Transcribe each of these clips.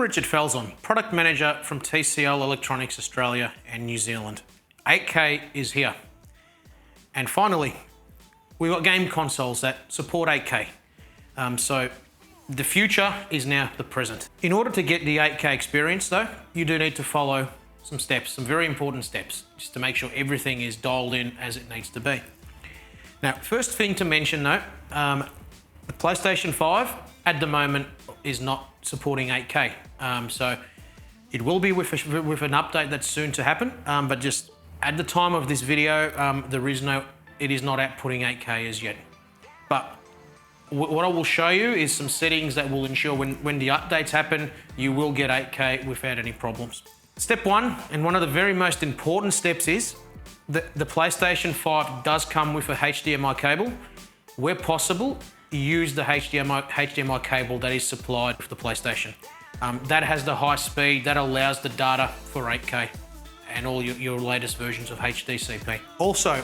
I'm Richard Felson, Product Manager from TCL Electronics Australia and New Zealand. 8K is here. And finally, we've got game consoles that support 8K. So the future is now the present. In order to get the 8K experience though, you do need to follow some steps, some very important steps, just to make sure everything is dialed in as it needs to be. Now, first thing to mention though, the PlayStation 5 at the moment is not supporting 8K. So it will be with an update that's soon to happen, but just at the time of this video, it is not outputting 8K as yet. But what I will show you is some settings that will ensure when the updates happen, you will get 8K without any problems. Step one, and one of the very most important steps, is that the PlayStation 5 does come with a HDMI cable. Where possible, use the HDMI cable that is supplied with the PlayStation. That has the high speed, that allows the data for 8K and all your latest versions of HDCP. Also,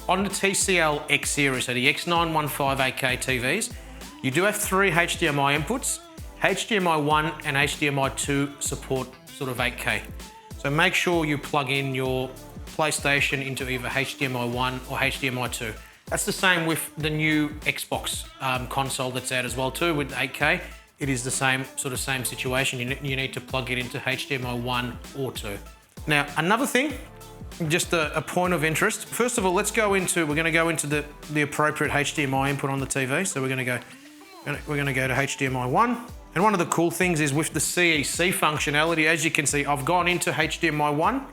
on the TCL X series, so the X915 8K TVs, you do have 3 HDMI inputs. HDMI 1 and HDMI 2 support sort of 8K. So make sure you plug in your PlayStation into either HDMI 1 or HDMI 2. That's the same with the new Xbox console that's out as well too with 8K. It is the same situation. You need to plug it into HDMI 1 or 2. Now, another thing, just a point of interest. First of all, we're going to go into the appropriate HDMI input on the TV. So we're going to go to HDMI 1. And one of the cool things is with the CEC functionality, as you can see, I've gone into HDMI 1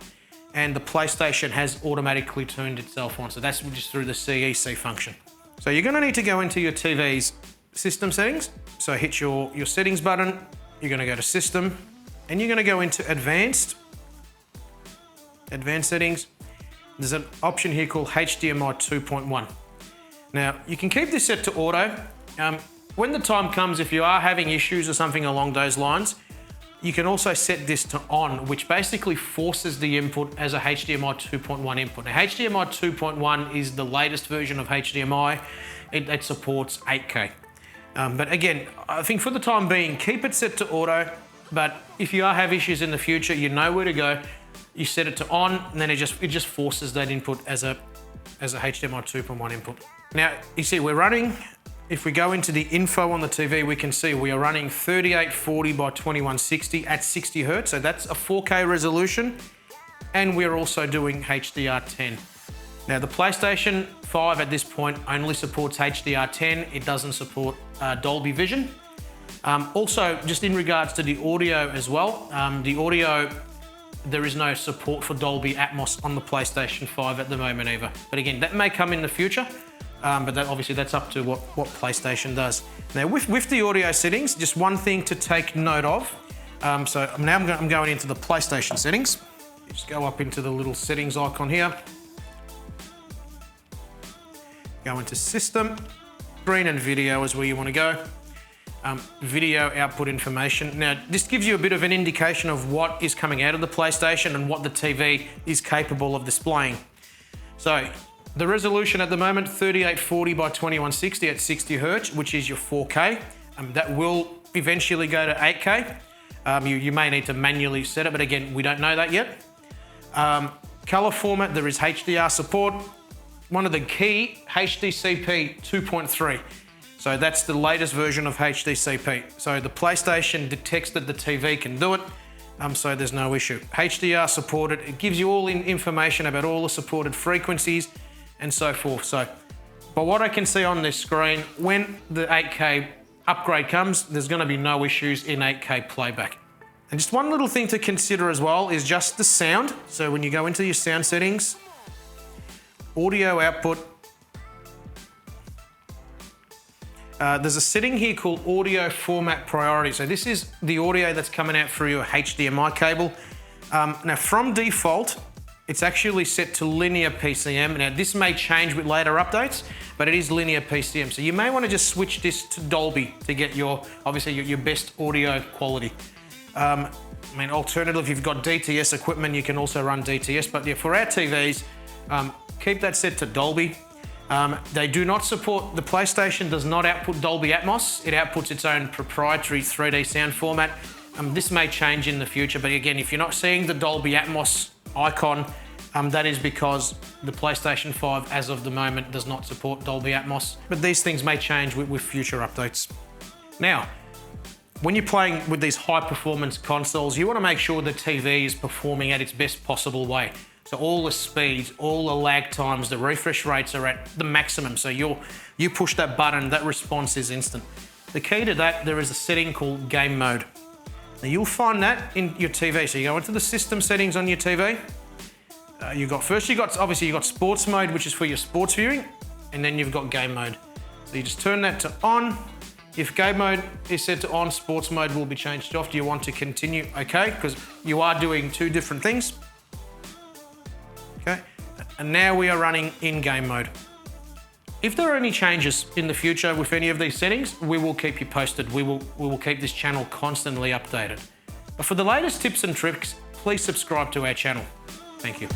and the PlayStation has automatically turned itself on. So that's just through the CEC function. So you're going to need to go into your TV's system settings. So hit your settings button, you're going to go to system, and you're going to go into advanced settings. There's an option here called HDMI 2.1. Now, you can keep this set to auto. When the time comes, if you are having issues or something along those lines, you can also set this to on, which basically forces the input as a HDMI 2.1 input. Now, HDMI 2.1 is the latest version of HDMI. It supports 8K. But again, I think for the time being, keep it set to auto, but if you have issues in the future, you know where to go. You set it to on, and then it just forces that input as a HDMI 2.1 input. Now, you see we're running, if we go into the info on the TV, we can see we are running 3840 by 2160 at 60 Hertz. So that's a 4K resolution. And we're also doing HDR10. Now the PlayStation 5 at this point only supports HDR10. It doesn't support Dolby Vision. Also, just in regards to the audio as well, there is no support for Dolby Atmos on the PlayStation 5 at the moment either. But again, that may come in the future. But obviously that's up to what PlayStation does. Now with the audio settings, just one thing to take note of. So now I'm going into the PlayStation settings. You just go up into the little settings icon here. Go into system, screen and video is where you want to go. Video output information. Now this gives you a bit of an indication of what is coming out of the PlayStation and what the TV is capable of displaying. So the resolution at the moment, 3840 by 2160 at 60 Hertz, which is your 4K. That will eventually go to 8K. You may need to manually set it, but again, we don't know that yet. Color format, there is HDR support. One of the key, HDCP 2.3. So that's the latest version of HDCP. So the PlayStation detects that the TV can do it, so there's no issue. HDR supported, it gives you all information about all the supported frequencies and so forth. So, but what I can see on this screen, when the 8K upgrade comes, there's going to be no issues in 8K playback. And just one little thing to consider as well is just the sound. So when you go into your sound settings, audio output, there's a setting here called audio format priority. So this is the audio that's coming out through your HDMI cable. Now from default, it's actually set to linear PCM. Now this may change with later updates, but it is linear PCM. So you may want to just switch this to Dolby to get obviously your best audio quality. I mean, alternatively, if you've got DTS equipment, you can also run DTS, but yeah, for our TVs, keep that set to Dolby. They do not support, the PlayStation does not output Dolby Atmos. It outputs its own proprietary 3D sound format. This may change in the future, but again, if you're not seeing the Dolby Atmos icon, that is because the PlayStation 5, as of the moment, does not support Dolby Atmos. But these things may change with future updates. Now, when you're playing with these high-performance consoles, you want to make sure the TV is performing at its best possible way. So all the speeds, all the lag times, the refresh rates are at the maximum. So you push that button, that response is instant. The key to that, there is a setting called game mode. Now you'll find that in your TV. So you go into the system settings on your TV. Obviously you've got sports mode, which is for your sports viewing, and then you've got game mode. So you just turn that to on. If game mode is set to on, sports mode will be changed off. Do you want to continue? Okay, because you are doing two different things. Okay, and now we are running in game mode. If there are any changes in the future with any of these settings, we will keep you posted. We will keep this channel constantly updated. But for the latest tips and tricks, please subscribe to our channel. Thank you.